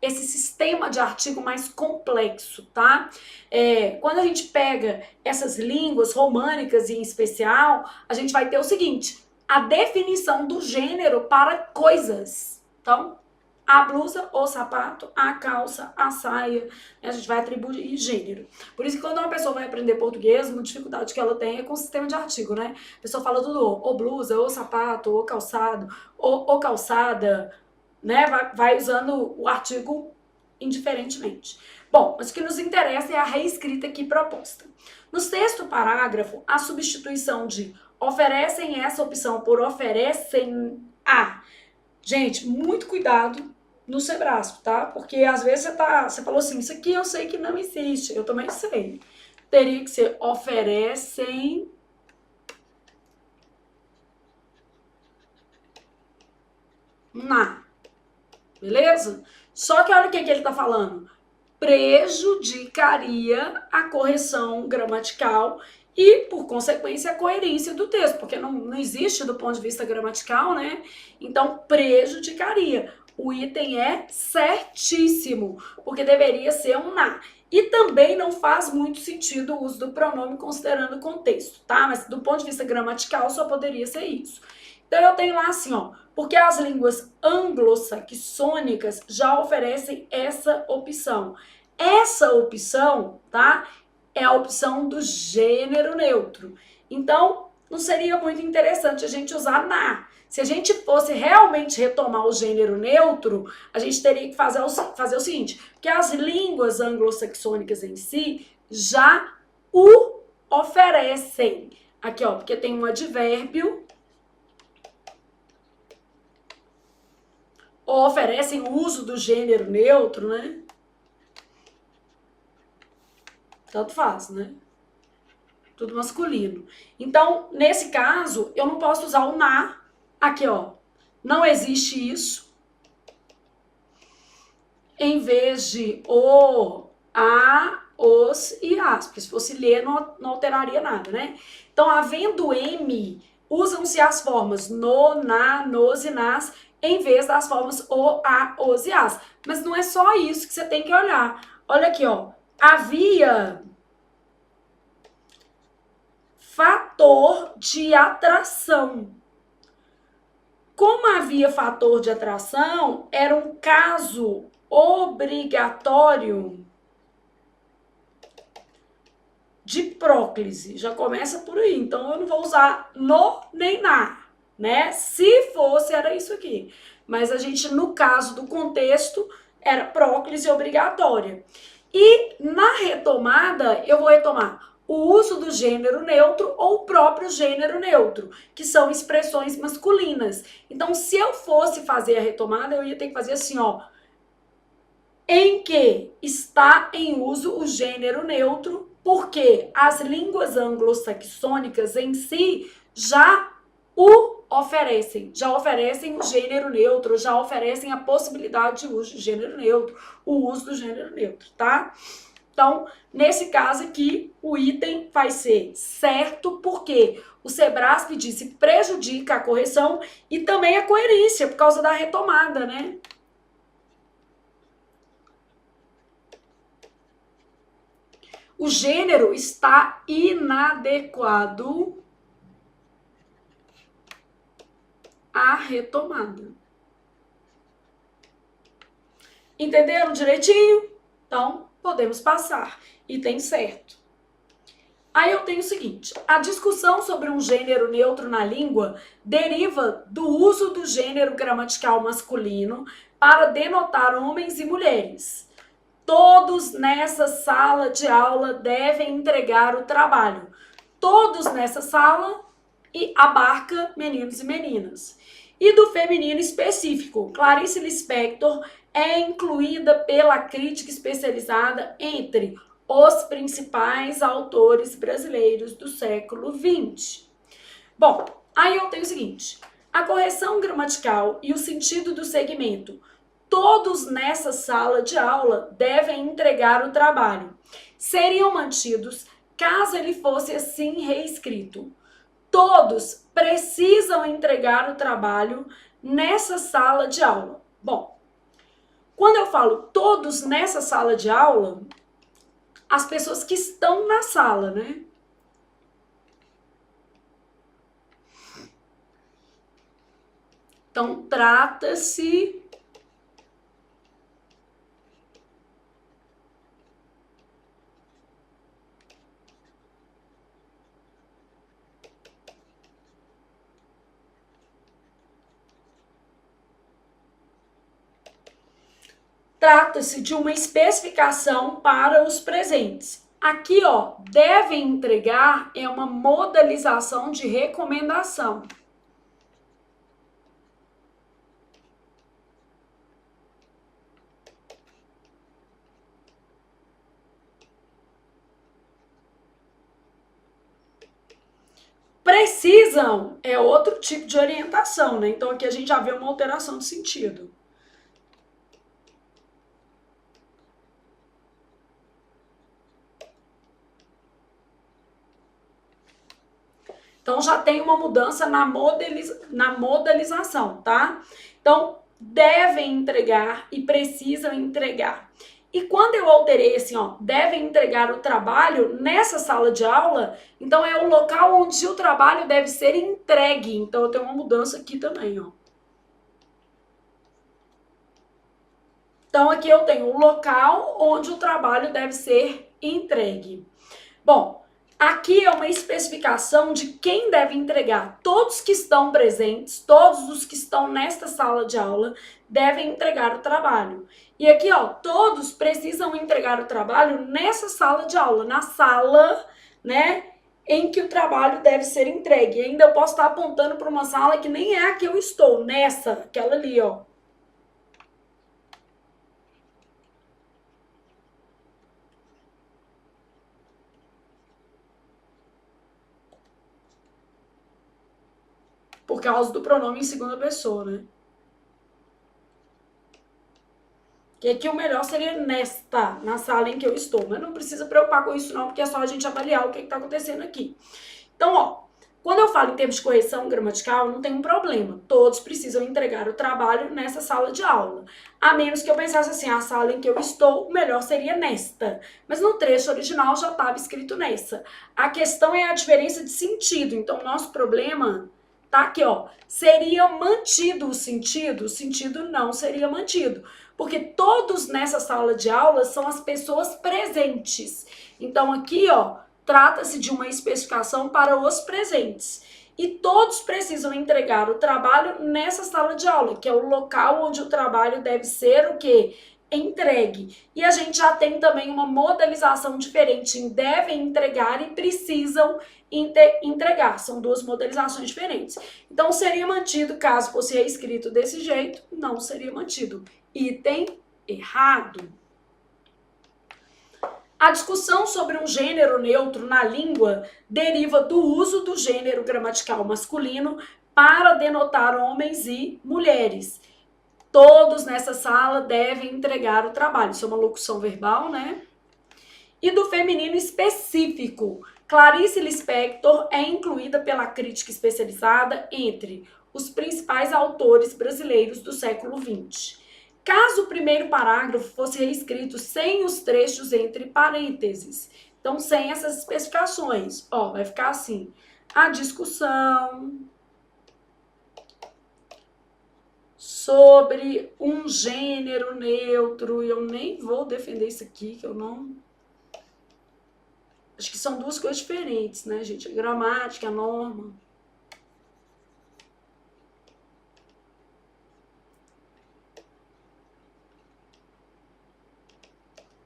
esse sistema de artigo mais complexo, tá? Quando a gente pega essas línguas românicas em especial, a gente vai ter o seguinte, a definição do gênero para coisas. Então, a blusa, o sapato, a calça, a saia, a gente vai atribuir gênero. Por isso que quando uma pessoa vai aprender português, uma dificuldade que ela tem é com o sistema de artigo, né? A pessoa fala tudo, ou blusa, ou sapato, ou calçado, ou calçada, né? Vai usando o artigo indiferentemente. Bom, mas o que nos interessa é a reescrita aqui proposta. No sexto parágrafo, a substituição de oferecem essa opção por oferecem a. Gente, muito cuidado no Sebrasp, tá? Porque às vezes você falou assim, isso aqui eu sei que não existe, eu também sei. Teria que ser oferecem na. Beleza? Só que olha o que ele tá falando. Prejudicaria a correção gramatical e, por consequência, a coerência do texto, porque não existe do ponto de vista gramatical, né? Então, prejudicaria. O item é certíssimo, porque deveria ser um na. E também não faz muito sentido o uso do pronome considerando o contexto, tá? Mas do ponto de vista gramatical só poderia ser isso. Então eu tenho lá assim, ó, porque as línguas anglo-saxônicas já oferecem essa opção. Essa opção, tá? É a opção do gênero neutro. Então, não seria muito interessante a gente usar na. Se a gente fosse realmente retomar o gênero neutro, a gente teria que fazer o seguinte, porque as línguas anglo-saxônicas em si já o oferecem. Aqui, ó, porque tem um advérbio, ou oferecem o uso do gênero neutro, né? Tanto faz, né? Tudo masculino. Então, nesse caso, eu não posso usar o na. Aqui, ó. Não existe isso. Em vez de o, a, os e as. Porque se fosse ler, não alteraria nada, né? Então, havendo M, usam-se as formas no, na, nos e nas, em vez das formas o, a, os e as. Mas não é só isso que você tem que olhar. Olha aqui, ó. Havia fator de atração. Como havia fator de atração, era um caso obrigatório de próclise. Já começa por aí. Então, eu não vou usar no nem na, né? Se fosse, era isso aqui. Mas a gente, no caso do contexto, era próclise obrigatória. E na retomada, eu vou retomar o uso do gênero neutro ou o próprio gênero neutro, que são expressões masculinas. Então, se eu fosse fazer a retomada, eu ia ter que fazer assim, ó. Em que está em uso o gênero neutro, porque as línguas anglo-saxônicas em si já o oferecem, já oferecem o gênero neutro, já oferecem a possibilidade de uso do gênero neutro, o uso do gênero neutro, tá? Então, nesse caso aqui, o item vai ser certo, porque o Sebrasp disse prejudica a correção e também a coerência, por causa da retomada, né? O gênero está inadequado a retomada. Entenderam direitinho? Então, podemos passar. Item certo. Aí eu tenho o seguinte, a discussão sobre um gênero neutro na língua deriva do uso do gênero gramatical masculino para denotar homens e mulheres. Todos nessa sala de aula devem entregar o trabalho. Todos nessa sala e abarca meninos e meninas. E do feminino específico, Clarice Lispector é incluída pela crítica especializada entre os principais autores brasileiros do século XX. Bom, aí eu tenho o seguinte, a correção gramatical e o sentido do segmento, todos nessa sala de aula devem entregar o trabalho, seriam mantidos caso ele fosse assim reescrito. Todos precisam entregar o trabalho nessa sala de aula. Bom, quando eu falo todos nessa sala de aula, as pessoas que estão na sala, né? Então, trata-se de uma especificação para os presentes. Aqui, ó, devem entregar é uma modalização de recomendação. Precisam é outro tipo de orientação, né? Então aqui a gente já vê uma alteração de sentido. Então, já tem uma mudança na modalização, tá? Então, devem entregar e precisam entregar. E quando eu alterei assim, ó, devem entregar o trabalho nessa sala de aula, então é o local onde o trabalho deve ser entregue. Então, eu tenho uma mudança aqui também, ó. Então, aqui eu tenho o local onde o trabalho deve ser entregue. Bom, aqui é uma especificação de quem deve entregar. Todos que estão presentes, todos os que estão nesta sala de aula, devem entregar o trabalho. E aqui, ó, todos precisam entregar o trabalho nessa sala de aula, na sala, né, em que o trabalho deve ser entregue. E ainda eu posso estar apontando para uma sala que nem é a que eu estou, nessa, aquela ali, ó. Por causa do pronome em segunda pessoa, né? Que aqui o melhor seria nesta, na sala em que eu estou. Mas não precisa preocupar com isso não, porque é só a gente avaliar o que está acontecendo aqui. Então, ó, quando eu falo em termos de correção gramatical, não tem um problema. Todos precisam entregar o trabalho nessa sala de aula. A menos que eu pensasse assim, a sala em que eu estou, o melhor seria nesta. Mas no trecho original já estava escrito nessa. A questão é a diferença de sentido. Então, o nosso problema tá aqui, ó. Seria mantido o sentido não seria mantido. Porque todos nessa sala de aula são as pessoas presentes. Então, aqui, ó, trata-se de uma especificação para os presentes. E todos precisam entregar o trabalho nessa sala de aula, que é o local onde o trabalho deve ser o quê? Entregue. E a gente já tem também uma modalização diferente em devem entregar e precisam entregar. São duas modalizações diferentes. Então, seria mantido, caso fosse reescrito desse jeito, não seria mantido. Item errado. A discussão sobre um gênero neutro na língua deriva do uso do gênero gramatical masculino para denotar homens e mulheres. Todos nessa sala devem entregar o trabalho. Isso é uma locução verbal, né? E do feminino específico. Clarice Lispector é incluída pela crítica especializada entre os principais autores brasileiros do século XX. Caso o primeiro parágrafo fosse reescrito sem os trechos entre parênteses, então sem essas especificações, ó, vai ficar assim: a discussão sobre um gênero neutro. Eu nem vou defender isso aqui, que eu não... Acho que são duas coisas diferentes, né, gente? A gramática, a norma.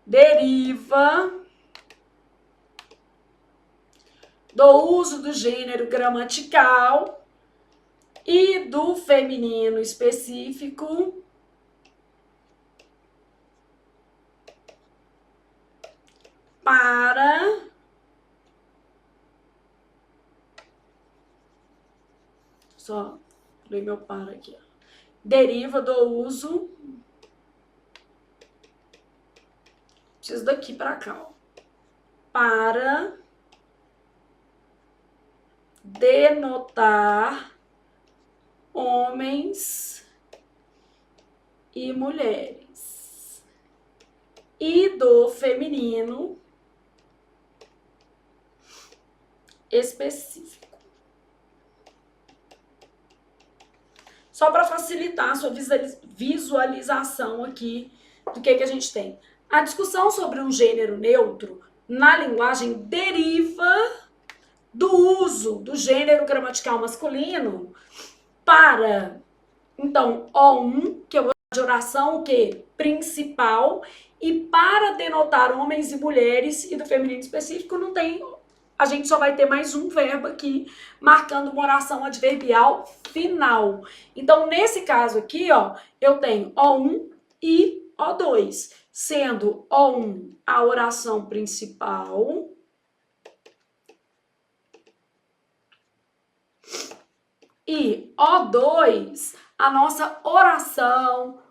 Deriva do uso do gênero gramatical e do feminino específico para só ler meu para aqui. Deriva do uso, preciso daqui para cá, ó, para denotar homens e mulheres, e do feminino específico. Só para facilitar a sua visualização aqui do que a gente tem. A discussão sobre um gênero neutro na linguagem deriva do uso do gênero gramatical masculino para, então, O1, que é o de oração, o quê? Principal, e para denotar homens e mulheres, e do feminino específico não tem, a gente só vai ter mais um verbo aqui, marcando uma oração adverbial final. Então, nesse caso aqui, ó, eu tenho O1 e O2, sendo O1 a oração principal, e O2, a nossa oração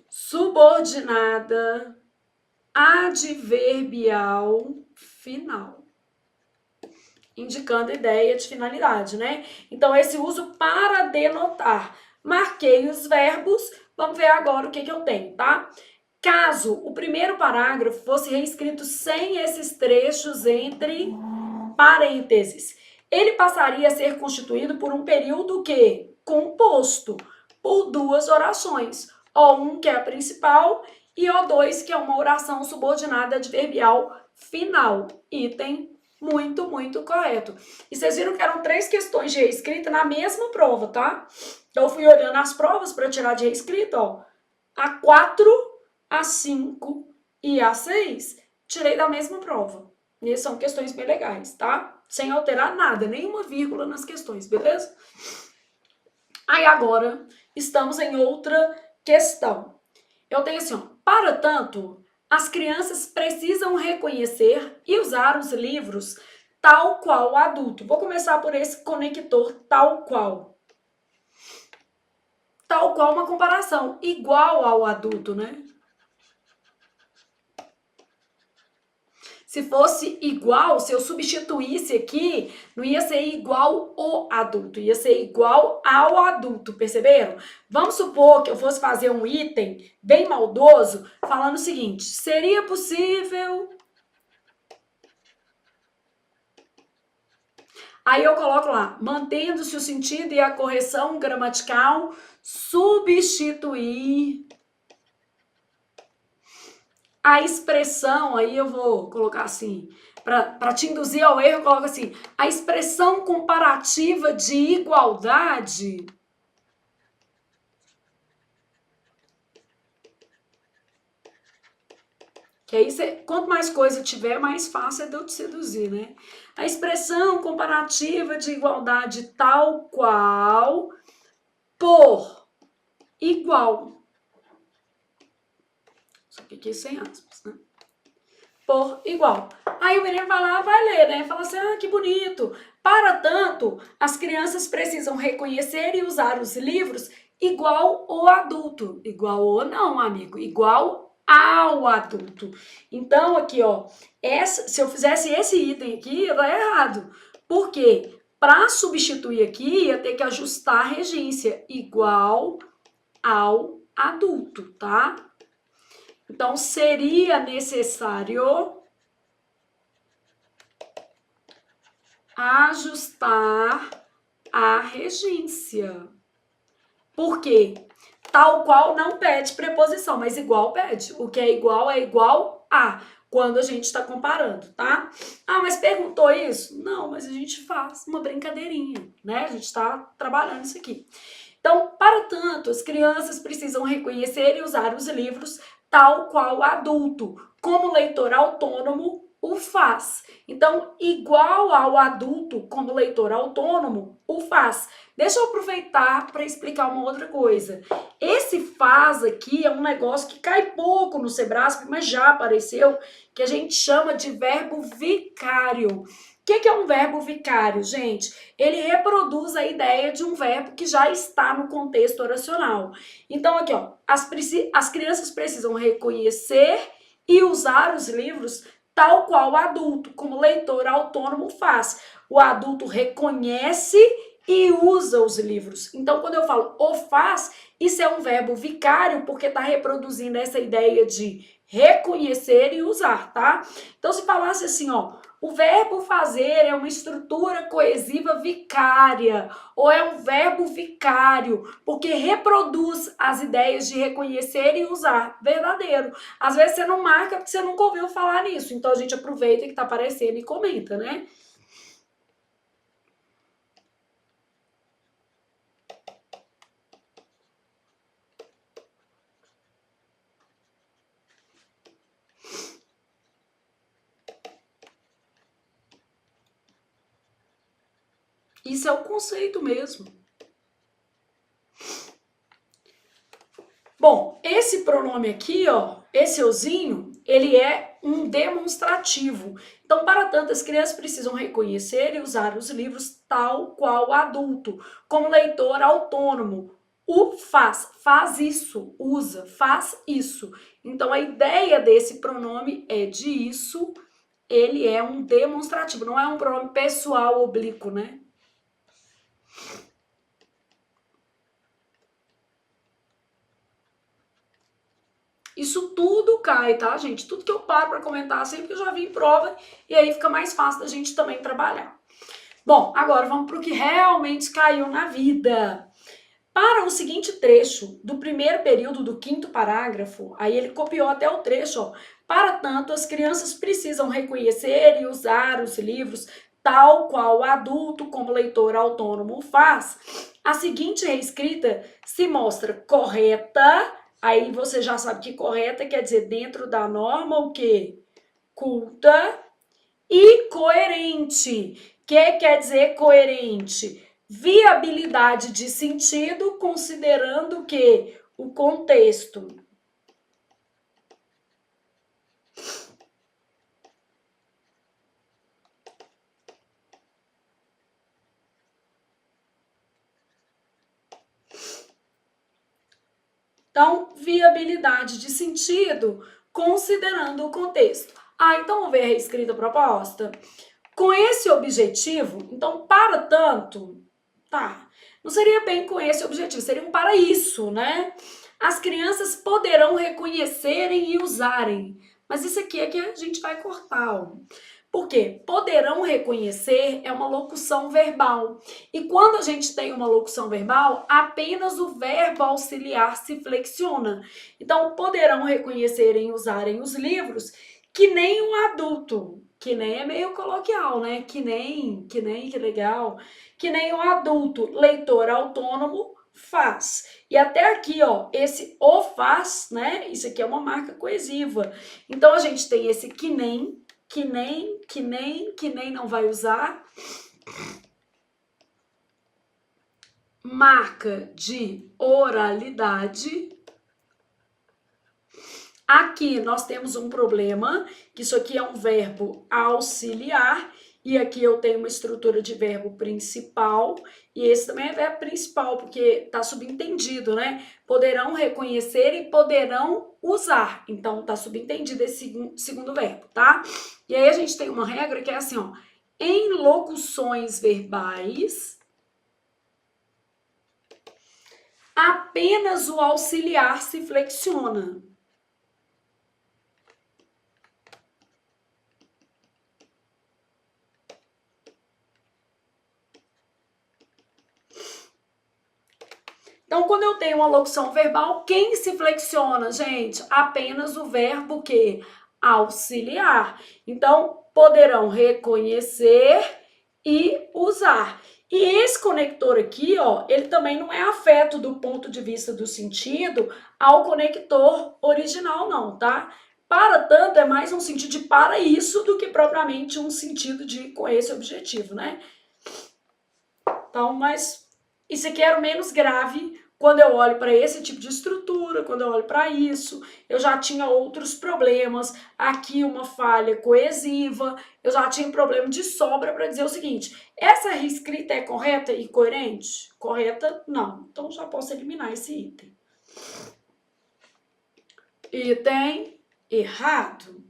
subordinada adverbial final, indicando a ideia de finalidade, né? Então, esse uso para denotar. Marquei os verbos, vamos ver agora o que eu tenho, tá? Caso o primeiro parágrafo fosse reescrito sem esses trechos entre parênteses, ele passaria a ser constituído por um período que composto por duas orações, O1, que é a principal, e O2, que é uma oração subordinada adverbial final. Item muito, muito correto. E vocês viram que eram 3 questões de reescrita na mesma prova, tá? Então, eu fui olhando as provas para tirar de reescrita, ó. A 4, a 5 e a 6, tirei da mesma prova. E são questões bem legais, tá? Sem alterar nada, nenhuma vírgula nas questões, beleza? Aí agora, estamos em outra questão. Eu tenho assim, ó, para tanto, as crianças precisam reconhecer e usar os livros tal qual o adulto. Vou começar por esse conector tal qual. Tal qual uma comparação, igual ao adulto, né? Se fosse igual, se eu substituísse aqui, não ia ser igual o adulto, ia ser igual ao adulto, perceberam? Vamos supor que eu fosse fazer um item bem maldoso, falando o seguinte, seria possível... Aí eu coloco lá, mantendo-se o sentido e a correção gramatical, substituir... A expressão, aí eu vou colocar assim, para te induzir ao erro, eu coloco assim, a expressão comparativa de igualdade que aí, quanto mais coisa tiver, mais fácil é de eu te seduzir, né? A expressão comparativa de igualdade tal qual por igual. Só que aqui sem aspas, né? Por igual. Aí o menino vai lá, vai ler, né? Fala assim, ah, que bonito. Para tanto, as crianças precisam reconhecer e usar os livros igual o adulto. Igual ou não, amigo. Igual ao adulto. Então, aqui, ó, se eu fizesse esse item aqui, ia dar errado. Por quê? Para substituir aqui, ia ter que ajustar a regência. Igual ao adulto, tá? Então, seria necessário ajustar a regência. Por quê? Tal qual não pede preposição, mas igual pede. O que é igual a, quando a gente está comparando, tá? Ah, mas perguntou isso? Não, mas a gente faz uma brincadeirinha, né? A gente está trabalhando isso aqui. Então, para tanto, as crianças precisam reconhecer e usar os livros tal qual o adulto, como leitor autônomo o faz. Então, igual ao adulto como leitor autônomo o faz. Deixa eu aproveitar para explicar uma outra coisa. Esse faz aqui é um negócio que cai pouco no Sebrasp, mas já apareceu, que a gente chama de verbo vicário. O que é um verbo vicário, gente? Ele reproduz a ideia de um verbo que já está no contexto oracional. Então, aqui, ó, as crianças precisam reconhecer e usar os livros tal qual o adulto, como o leitor autônomo faz. O adulto reconhece e usa os livros. Então, quando eu falo o faz, isso é um verbo vicário, porque está reproduzindo essa ideia de reconhecer e usar, tá? Então, se falasse assim, ó, o verbo fazer é uma estrutura coesiva vicária, ou é um verbo vicário, porque reproduz as ideias de reconhecer e usar. Verdadeiro. Às vezes você não marca porque você nunca ouviu falar nisso, então a gente aproveita que tá aparecendo e comenta, né? Isso é o conceito mesmo. Bom, esse pronome aqui, ó, esse euzinho, ele é um demonstrativo. Então, para tanto, as crianças precisam reconhecer e usar os livros tal qual adulto, como leitor autônomo. O faz isso, usa, faz isso. Então, a ideia desse pronome é de isso, ele é um demonstrativo, não é um pronome pessoal oblíquo, né? Isso tudo cai, tá, gente? Tudo que eu paro para comentar sempre que eu já vi em prova e aí fica mais fácil da gente também trabalhar. Bom, agora vamos para o que realmente caiu na vida. Para o seguinte trecho do primeiro período do quinto parágrafo, aí ele copiou até o trecho, ó. Para tanto, as crianças precisam reconhecer e usar os livros tal qual o adulto, como leitor autônomo, faz. A seguinte reescrita se mostra correta. Aí você já sabe que correta quer dizer dentro da norma o quê? Culta e coerente. Que quer dizer coerente? Viabilidade de sentido, considerando que o contexto. Então, viabilidade de sentido, considerando o contexto. Ah, então vamos ver a reescrita proposta? Com esse objetivo, então, para tanto, tá, não seria bem com esse objetivo, seria um para isso, né? As crianças poderão reconhecerem e usarem. Mas isso aqui é que a gente vai cortar, ó. Por quê? Poderão reconhecer é uma locução verbal. E quando a gente tem uma locução verbal, apenas o verbo auxiliar se flexiona. Então, poderão reconhecer e usarem os livros que nem um adulto. Que nem é meio coloquial, né? Que legal. Que nem um adulto, leitor autônomo, faz. E até aqui, ó, esse o faz, né? Isso aqui é uma marca coesiva. Então, a gente tem esse que nem não vai usar. Marca de oralidade. Aqui nós temos um problema, que isso aqui é um verbo auxiliar, e aqui eu tenho uma estrutura de verbo principal, e esse também é verbo principal, porque tá subentendido, né? Poderão reconhecer e poderão usar. Então, tá subentendido esse segundo verbo, tá? E aí a gente tem uma regra que é assim, ó. Em locuções verbais, apenas o auxiliar se flexiona. Então, quando eu tenho uma locução verbal, quem se flexiona, gente? Apenas o verbo que? Auxiliar. Então, poderão reconhecer e usar. E esse conector aqui, ó, ele também não é afeto do ponto de vista do sentido ao conector original, não, tá? Para tanto, é mais um sentido de para isso do que propriamente um sentido de com esse objetivo, né? Então, mas isso aqui era o menos grave quando eu olho para esse tipo de estrutura, quando eu olho para isso. Eu já tinha outros problemas, aqui uma falha coesiva, eu já tinha problema de sobra para dizer o seguinte, essa reescrita é correta e coerente? Correta, não. Então, já posso eliminar esse item. Item errado.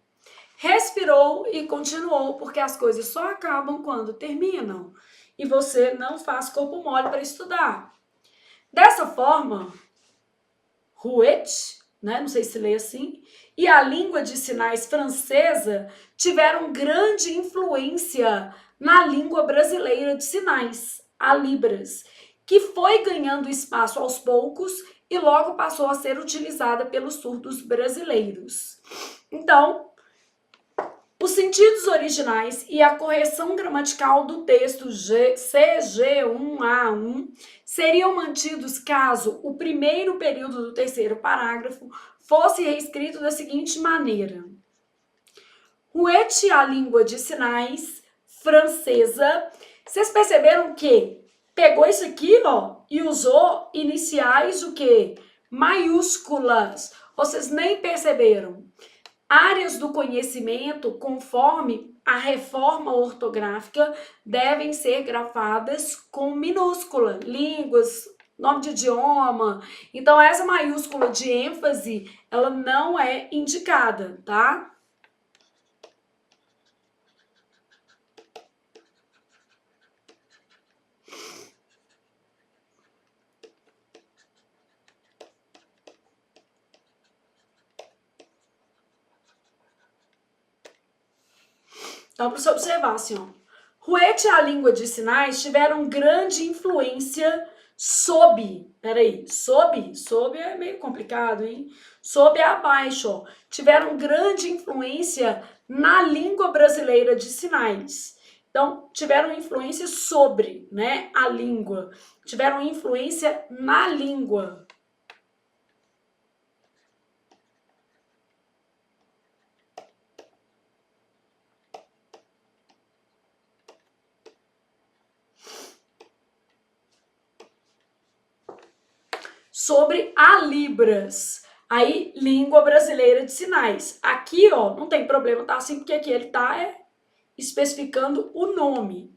Respirou e continuou, porque as coisas só acabam quando terminam. E você não faz corpo mole para estudar. Dessa forma, Huet, né, não sei se lê assim, e a língua de sinais francesa tiveram grande influência na língua brasileira de sinais, a Libras, que foi ganhando espaço aos poucos e logo passou a ser utilizada pelos surdos brasileiros. Então, os sentidos originais e a correção gramatical do texto CG1A1 seriam mantidos caso o primeiro período do terceiro parágrafo fosse reescrito da seguinte maneira. Huet, a língua de sinais francesa. Vocês perceberam que pegou isso aqui, ó, e usou iniciais o quê? Maiúsculas. Vocês nem perceberam. Áreas do conhecimento, conforme a reforma ortográfica, devem ser grafadas com minúscula. Línguas, nome de idioma. Então, essa maiúscula de ênfase, ela não é indicada, tá? Então, para você observar, assim, ó. Huet e a língua de sinais tiveram grande influência sob é meio complicado, hein? Sob é abaixo, ó. Tiveram grande influência na língua brasileira de sinais. Então, tiveram influência sobre, né, a língua. Tiveram influência na língua. Sobre a Libras, aí língua brasileira de sinais. Aqui, ó, não tem problema, tá assim, porque aqui ele tá especificando o nome.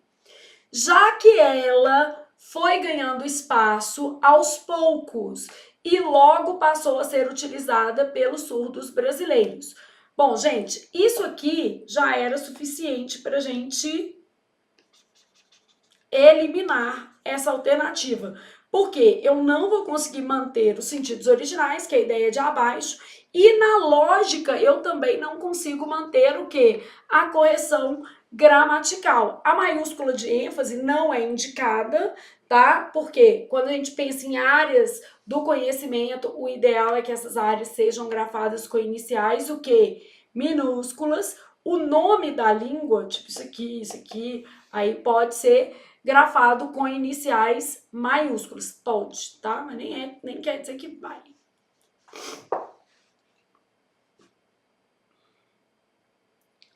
Já que ela foi ganhando espaço aos poucos e logo passou a ser utilizada pelos surdos brasileiros. Bom, gente, isso aqui já era suficiente para a gente eliminar essa alternativa. Porque eu não vou conseguir manter os sentidos originais, que é a ideia de abaixo, e na lógica eu também não consigo manter o quê? A correção gramatical. A maiúscula de ênfase não é indicada, tá? Porque quando a gente pensa em áreas do conhecimento, o ideal é que essas áreas sejam grafadas com iniciais, o quê? Minúsculas. O nome da língua, tipo isso aqui, aí pode ser grafado com iniciais maiúsculas. Pode, tá? Mas nem quer dizer que vai.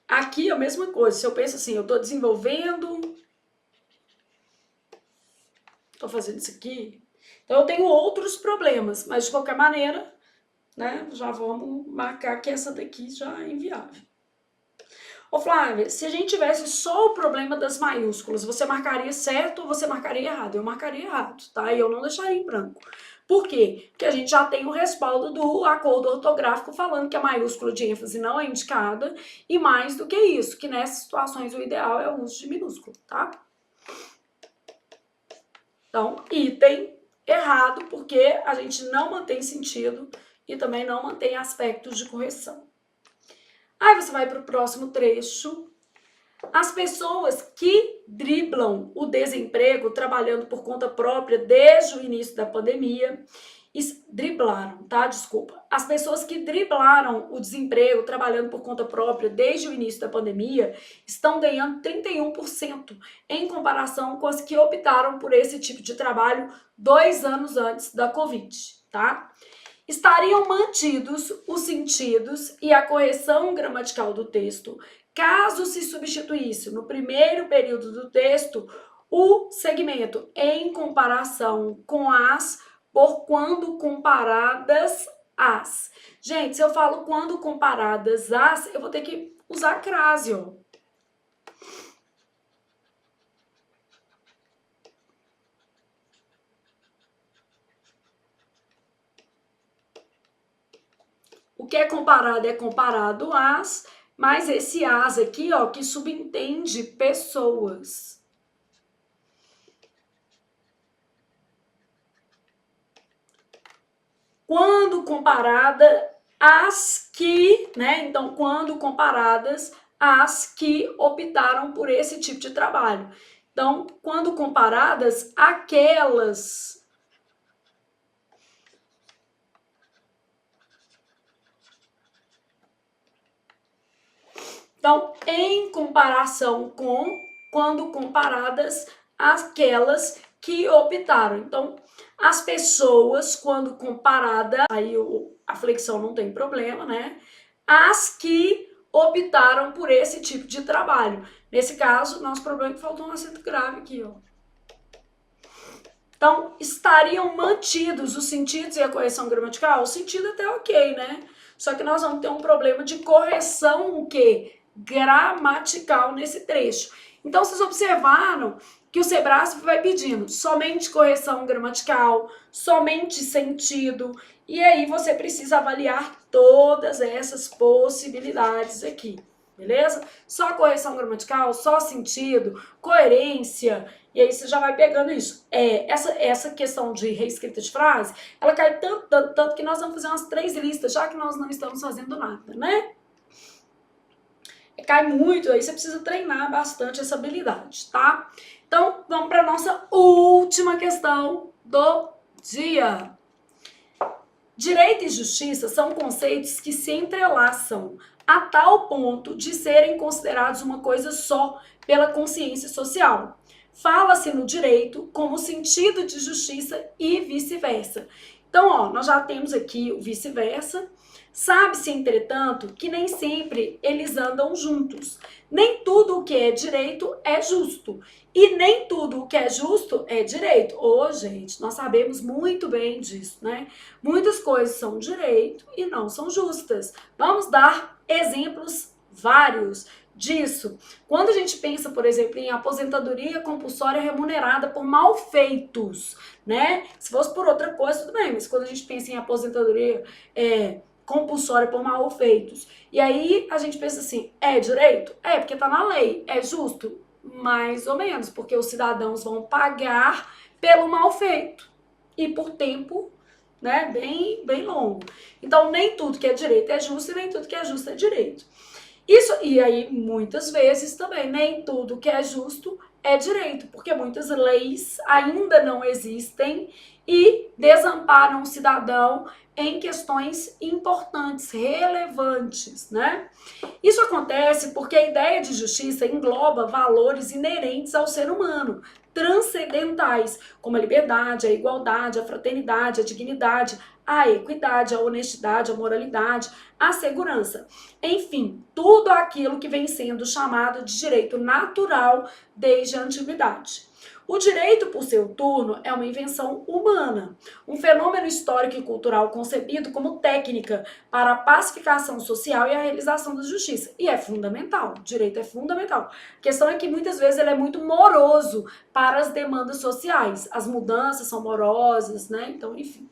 Aqui é a mesma coisa. Se eu penso assim, eu tô desenvolvendo, tô fazendo isso aqui, então eu tenho outros problemas, mas de qualquer maneira, né, já vamos marcar que essa daqui já é inviável. Ô Flávia, se a gente tivesse só o problema das maiúsculas, você marcaria certo ou você marcaria errado? Eu marcaria errado, tá? E eu não deixaria em branco. Por quê? Porque a gente já tem o respaldo do acordo ortográfico falando que a maiúscula de ênfase não é indicada e mais do que isso, que nessas situações o ideal é o uso de minúsculo, tá? Então, item errado, porque a gente não mantém sentido e também não mantém aspectos de correção. Aí você vai para o próximo trecho. As pessoas que driblam o desemprego trabalhando por conta própria desde o início da pandemia, driblaram, tá? Desculpa. As pessoas que driblaram o desemprego trabalhando por conta própria desde o início da pandemia estão ganhando 31% em comparação com as que optaram por esse tipo de trabalho 2 anos antes da Covid, tá? Estariam mantidos os sentidos e a correção gramatical do texto, caso se substituísse no primeiro período do texto o segmento em comparação com as por quando comparadas às. Gente, se eu falo quando comparadas às, eu vou ter que usar crase, ó. O que é comparado às, mas esse as aqui, ó, que subentende pessoas. Quando comparada às que, né? Então, quando comparadas às que optaram por esse tipo de trabalho. Então, quando comparadas àquelas. Então, em comparação com, quando comparadas àquelas que optaram. Então, as pessoas, quando comparada, aí a flexão não tem problema, né? As que optaram por esse tipo de trabalho. Nesse caso, nosso problema é que faltou um acento grave aqui, ó. Então, estariam mantidos os sentidos e a correção gramatical? O sentido até ok, né? Só que nós vamos ter um problema de correção, o quê? Gramatical nesse trecho. Então, vocês observaram que o Sebrasp vai pedindo somente correção gramatical, somente sentido, e aí você precisa avaliar todas essas possibilidades aqui, beleza? Só correção gramatical, só sentido, coerência, e aí você já vai pegando isso. Essa questão de reescrita de frase, ela cai tanto que nós vamos fazer umas 3 listas, já que nós não estamos fazendo nada, né? Cai muito, aí você precisa treinar bastante essa habilidade, tá? Então, vamos para a nossa última questão do dia. Direito e justiça são conceitos que se entrelaçam a tal ponto de serem considerados uma coisa só pela consciência social. Fala-se no direito como sentido de justiça e vice-versa. Então, ó, nós já temos aqui o vice-versa. Sabe-se, entretanto, que nem sempre eles andam juntos. Nem tudo o que é direito é justo. E nem tudo o que é justo é direito. Ô, gente, nós sabemos muito bem disso, né? Muitas coisas são direito e não são justas. Vamos dar exemplos vários disso. Quando a gente pensa, por exemplo, em aposentadoria compulsória remunerada por malfeitos, né? Se fosse por outra coisa, tudo bem, mas quando a gente pensa em aposentadoria compulsória por malfeitos, e aí a gente pensa assim, é direito? É, porque tá na lei. É justo? Mais ou menos, porque os cidadãos vão pagar pelo malfeito e por tempo, né, bem longo. Então, nem tudo que é direito é justo e nem tudo que é justo é direito. Isso, e aí, muitas vezes também, nem tudo que é justo é direito, porque muitas leis ainda não existem e desamparam o cidadão em questões importantes, relevantes, né? Isso acontece porque a ideia de justiça engloba valores inerentes ao ser humano, transcendentais, como a liberdade, a igualdade, a fraternidade, a dignidade, a equidade, a honestidade, a moralidade, a segurança. Enfim, tudo aquilo que vem sendo chamado de direito natural desde a antiguidade. O direito, por seu turno, é uma invenção humana, um fenômeno histórico e cultural concebido como técnica para a pacificação social e a realização da justiça. E é fundamental, o direito é fundamental. A questão é que muitas vezes ele é muito moroso para as demandas sociais. As mudanças são morosas, né? Então, enfim.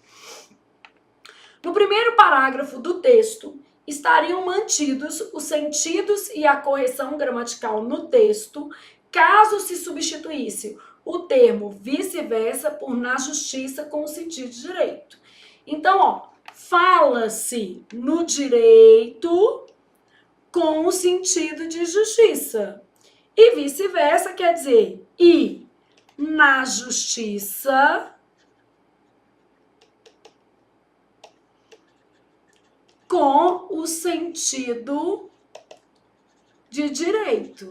No primeiro parágrafo do texto, estariam mantidos os sentidos e a correção gramatical no texto, caso se substituísse o termo vice-versa por na justiça com o sentido de direito. Então, ó, fala-se no direito com o sentido de justiça. E vice-versa, quer dizer, ir na justiça com o sentido de direito.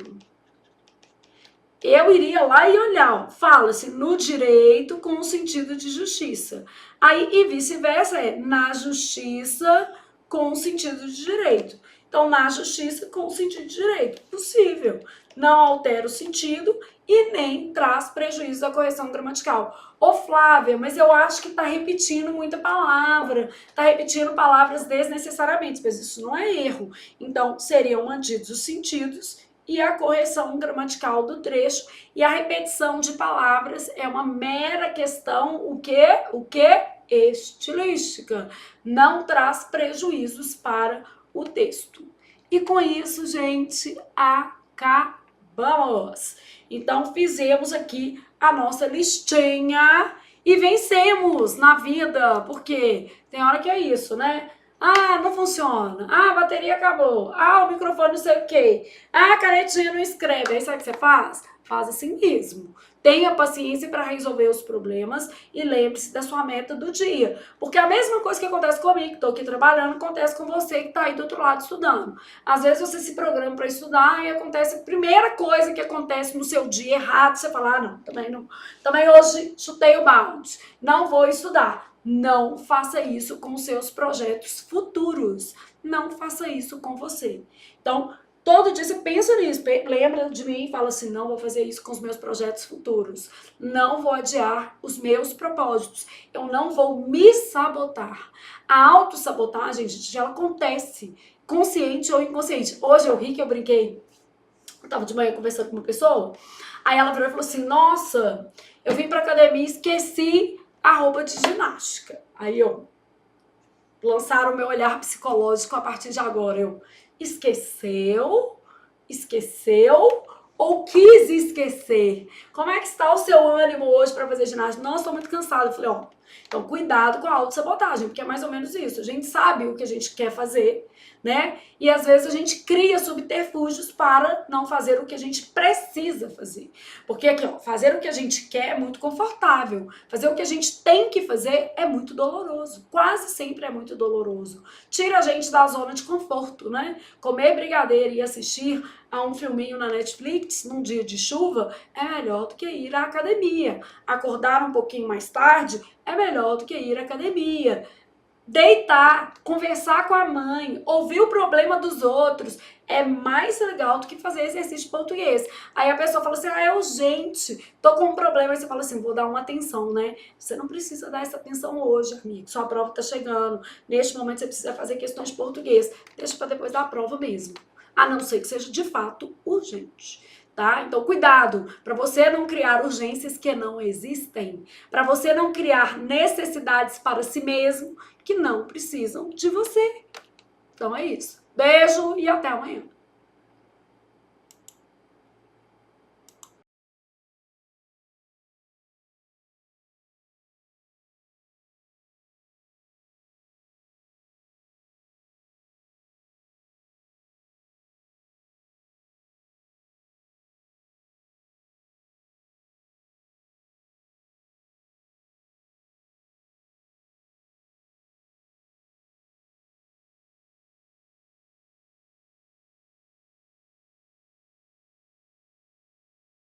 Eu iria lá e olhar, fala-se no direito com o sentido de justiça. Aí, e vice-versa, é na justiça com o sentido de direito. Então, na justiça com o sentido de direito. Possível. Não altera o sentido e nem traz prejuízo à correção gramatical. Ô, Flávia, mas eu acho que tá repetindo muita palavra, tá repetindo palavras desnecessariamente, mas isso não é erro. Então, seriam mantidos os sentidos e a correção gramatical do trecho, e a repetição de palavras é uma mera questão, o quê? Estilística. Não traz prejuízos para o texto. E com isso, gente, acabamos. Então, fizemos aqui a nossa listinha e vencemos na vida, porque tem hora que é isso, né? Ah, não funciona. Ah, a bateria acabou. Ah, o microfone não sei o quê. Ah, a canetinha não escreve. Aí sabe o que você faz? Faz assim mesmo. Tenha paciência para resolver os problemas e lembre-se da sua meta do dia. Porque a mesma coisa que acontece comigo, que estou aqui trabalhando, acontece com você que está aí do outro lado estudando. Às vezes você se programa para estudar e acontece a primeira coisa que acontece no seu dia errado, você fala, ah, não. Também hoje chutei o balde. Não vou estudar. Não faça isso com seus projetos futuros. Não faça isso com você. Então, todo dia você pensa nisso, lembra de mim e fala assim, não vou fazer isso com os meus projetos futuros. Não vou adiar os meus propósitos. Eu não vou me sabotar. A autossabotagem, gente, ela acontece, consciente ou inconsciente. Hoje eu ri que eu brinquei. Eu tava de manhã conversando com uma pessoa, aí ela virou e falou assim, nossa, eu vim pra academia e esqueci a roupa de ginástica. Aí eu lançaram o meu olhar psicológico a partir de agora. Eu esqueceu ou quis esquecer? Como é que está o seu ânimo hoje para fazer ginástica? Não, estou muito cansada. Eu falei, ó, então cuidado com a autossabotagem, porque é mais ou menos isso. A gente sabe o que a gente quer fazer, né? E às vezes a gente cria subterfúgios para não fazer o que a gente precisa fazer. Porque aqui, ó, fazer o que a gente quer é muito confortável. Fazer o que a gente tem que fazer é muito doloroso. Quase sempre é muito doloroso. Tira a gente da zona de conforto, né? Comer brigadeiro e assistir a um filminho na Netflix num dia de chuva é melhor do que ir à academia. Acordar um pouquinho mais tarde é melhor do que ir à academia. Deitar, conversar com a mãe, ouvir o problema dos outros é mais legal do que fazer exercício de português. Aí a pessoa fala assim, ah, é urgente, tô com um problema. Aí você fala assim, vou dar uma atenção, né? Você não precisa dar essa atenção hoje, amigo. Sua prova tá chegando. Neste momento você precisa fazer questões de português. Deixa para depois da prova mesmo. A não ser que seja de fato urgente. Tá? Então, cuidado para você não criar urgências que não existem, para você não criar necessidades para si mesmo que não precisam de você. Então é isso. Beijo e até amanhã.